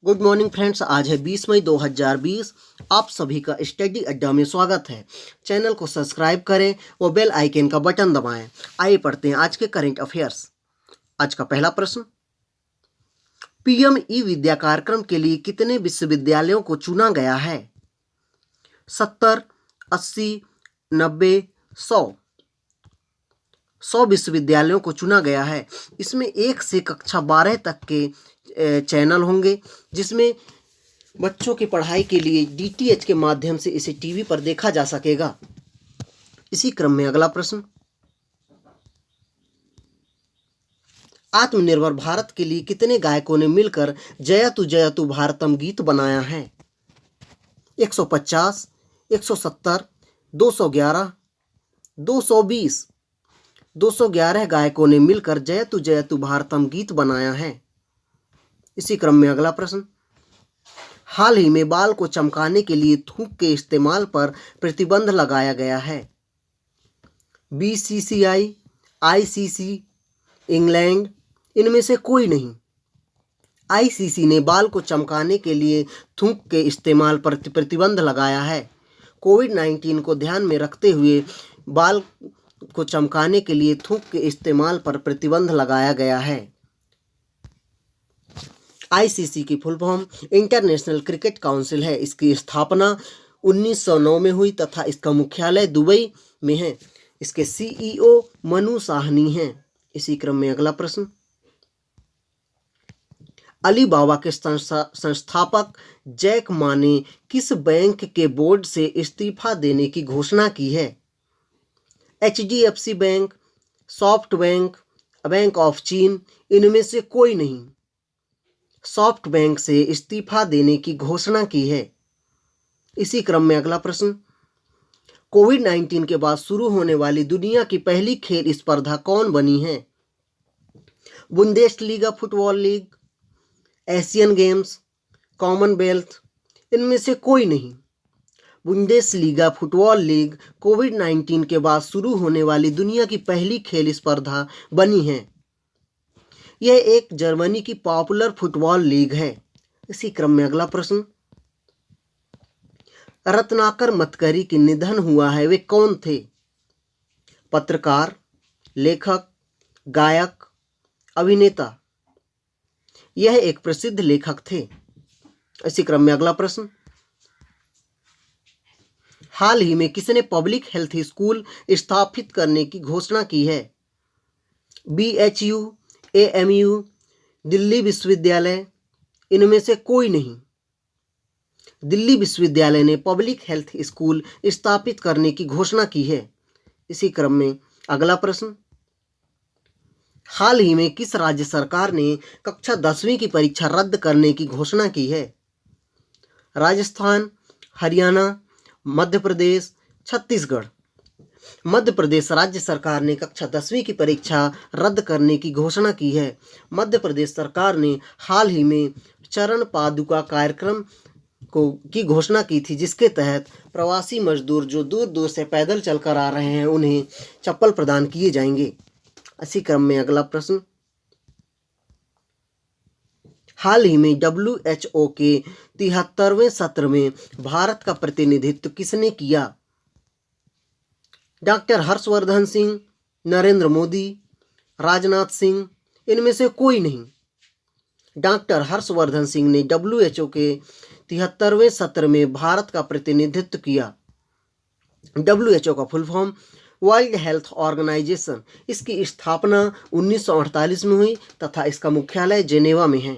Good morning friends. आज है 20 मई 2020। आप सभी का स्टडी अड्डा में स्वागत है। चैनल को सब्सक्राइब करें और बेल आइकन का बटन दबाएं। आइए पढ़ते हैं आज के करंट अफेयर्स। आज का पहला प्रश्न, पीएम ई विद्या कार्यक्रम के लिए कितने विश्वविद्यालयों को चुना गया है? 70, 80, 90, 100 विश्वविद्यालयों को चुना गया है। इसमें 1 से कक्षा 12 तक के चैनल होंगे, जिसमें बच्चों की पढ़ाई के लिए डीटीएच के माध्यम से इसे टीवी पर देखा जा सकेगा। इसी क्रम में अगला प्रश्न, आत्मनिर्भर भारत के लिए कितने गायकों ने मिलकर जयतु भारतम गीत बनाया है? 150, 170, 211, 220। 211 गायकों ने मिलकर जयतु भारतम गीत बनाया है। इसी क्रम में अगला प्रश्न, हाल ही में बाल को चमकाने के लिए थूक के इस्तेमाल पर प्रतिबंध लगाया गया है। बीसीसीआई, आईसीसी, इंग्लैंड, इनमें से कोई नहीं। आईसीसी ने बाल को चमकाने के लिए थूक के इस्तेमाल पर प्रतिबंध लगाया है। कोविड-19 को ध्यान में रखते हुए बाल को चमकाने के लिए थूक के इस्तेमाल पर प्रतिबंध लगाया गया है। आईसीसी की full form international cricket council है। इसकी स्थापना 1909 में हुई तथा इसका मुख्यालय दुबई में है। इसके सीईओ मनु साहनी हैं। इसी क्रम में अगला प्रश्न, अलीबाबा के संस्थापक जैक मा ने किस बैंक के बोर्ड से इस्तीफा देने की घोषणा की है? HDFC bank, soft bank, bank of चीन, इनमें से कोई नहीं। सॉफ्ट बैंक से इस्तीफा देने की घोषणा की है। इसी क्रम में अगला प्रश्न, कोविड-19 के बाद शुरू होने वाली दुनिया की पहली खेल स्पर्धा कौन बनी है? Bundesliga football league, Asian games, Commonwealth, इनमें से कोई नहीं। बुंदेसलीगा फुटबॉल लीग कोविड-19 के बाद शुरू होने वाली दुनिया की पहली खेल स्पर्धा बनी है। यह एक जर्मनी की पॉपुलर फुटबॉल लीग है। इसी क्रम में अगला प्रश्न, रत्नाकर मतकरी के निधन हुआ है, वे कौन थे? पत्रकार, लेखक, गायक, अभिनेता। यह एक प्रसिद्ध लेखक थे। इसी क्रम में अगला प्रश्न, हाल ही में किसने पब्लिक हेल्थ स्कूल स्थापित करने की घोषणा की है? बीएचयू, एएमयू, दिल्ली विश्वविद्यालय, इनमें से कोई नहीं। दिल्ली विश्वविद्यालय ने पब्लिक हेल्थ स्कूल स्थापित करने की घोषणा की है। इसी क्रम में अगला प्रश्न, हाल ही में किस राज्य सरकार ने कक्षा 10वीं की परीक्षा रद्द करने की घोषणा की है? राजस्थान, हरियाणा, मध्य प्रदेश, छत्तीसगढ़। मध्य प्रदेश राज्य सरकार ने कक्षा 10वीं की परीक्षा रद्द करने की घोषणा की है। मध्य प्रदेश सरकार ने हाल ही में चरण पादुका कार्यक्रम की घोषणा की थी, जिसके तहत प्रवासी मजदूर जो दूर दूर से पैदल चलकर आ रहे हैं उन्हें चप्पल प्रदान किए जाएंगे। इसी क्रम में अगला प्रश्न, हाल ही में WHO के 73वें सत्र में भारत का प्रतिनिधित्व किसने किया? डॉक्टर हर्षवर्धन सिंह, नरेंद्र मोदी, राजनाथ सिंह, इनमें से कोई नहीं। डॉक्टर हर्षवर्धन सिंह ने WHO के 73वें सत्र में भारत का प्रतिनिधित्व किया। WHO का full form world health organisation. इसकी स्थापना 1948 में हुई तथा इसका मुख्यालय जेनेवा में है।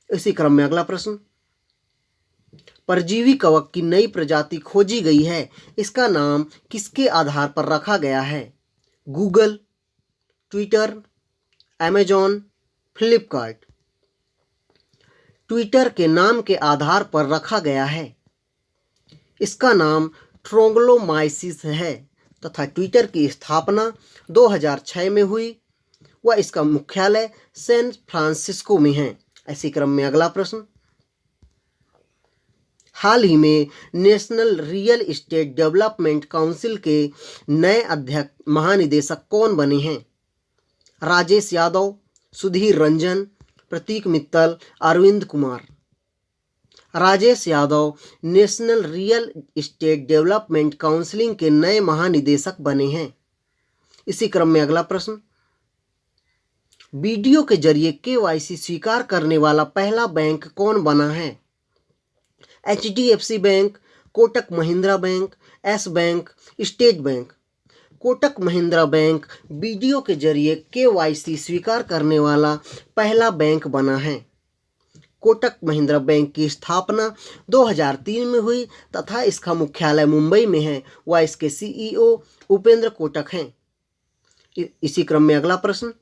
इसी क्रम में अगला प्रश्न, परजीवी कवक की नई प्रजाति खोजी गई है, इसका नाम किसके आधार पर रखा गया है? Google, Twitter, Amazon, Flipkart. Twitter के नाम के आधार पर रखा गया है। इसका नाम ट्रोंगलोमाइसिस है तथा ट्विटर की स्थापना 2006 में हुई व इसका मुख्यालय सैन फ्रांसिस्को में है। इसी क्रम में अगला प्रश्न, हाल ही में national real estate development council के नए अध्यक्ष महानिदेशक कौन बने हैं? Rajesh Yadav, Sudhir Ranjan, Prateek Mittal, Arvind Kumar. Rajesh Yadav national real estate development counselling के नए महानिदेशक बने हैं। इसी क्रम में अगला प्रश्न, वीडियो के जरिए केवाईसी स्वीकार करने वाला पहला बैंक कौन बना है? HDFC bank, Kotak Mahindra bank, S bank, state bank. Kotak Mahindra bank video के जरिए केवाईसी स्वीकार करने वाला पहला बैंक बना है। कोटक महिंद्रा बैंक की स्थापना 2003 में हुई तथा इसका मुख्यालय मुंबई में है व इसके CEO उपेंद्र कोटक हैं। इसी क्रम में अगला प्रश्न,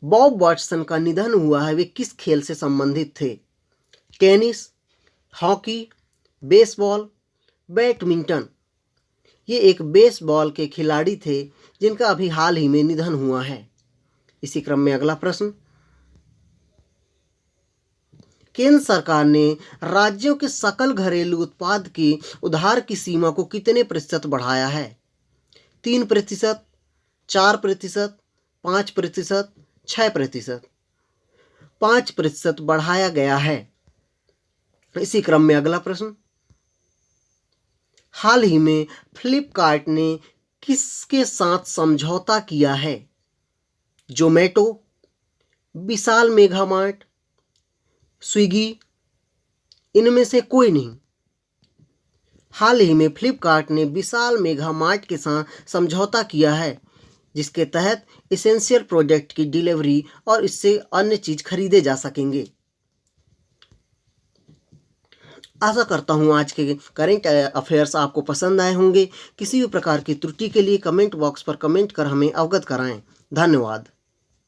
बॉब वॉटसन का निधन हुआ है, वे किस खेल से संबंधित थे? Tennis, hockey, baseball, badminton. ये एक बेसबॉल के खिलाड़ी थे जिनका अभी हाल ही में निधन हुआ है। इसी क्रम में अगला प्रश्न, केंद्र सरकार ने राज्यों के सकल घरेलू उत्पाद की उधार की सीमा को कितने प्रतिशत बढ़ाया है? 3%, 4%, 5%, 6%। 5% बढ़ाया गया है। इसी क्रम में अगला प्रश्न, हाल ही में फ्लिपकार्ट ने किसके साथ समझौता किया है? जोमेटो, विशाल मेगा मार्ट, स्विगी, इनमें से कोई नहीं। हाल ही में फ्लिपकार्ट ने विशाल मेगा मार्ट के साथ समझौता किया है जिसके तहत एसेंशियल प्रोडक्ट की डिलीवरी और इससे अन्य चीज खरीदे जा सकेंगे। आशा करता हूँ आज के करेंट अफेयर्स आपको पसंद आए होंगे। किसी भी प्रकार की त्रुटि के लिए कमेंट बॉक्स पर कमेंट कर हमें अवगत कराएं। धन्यवाद।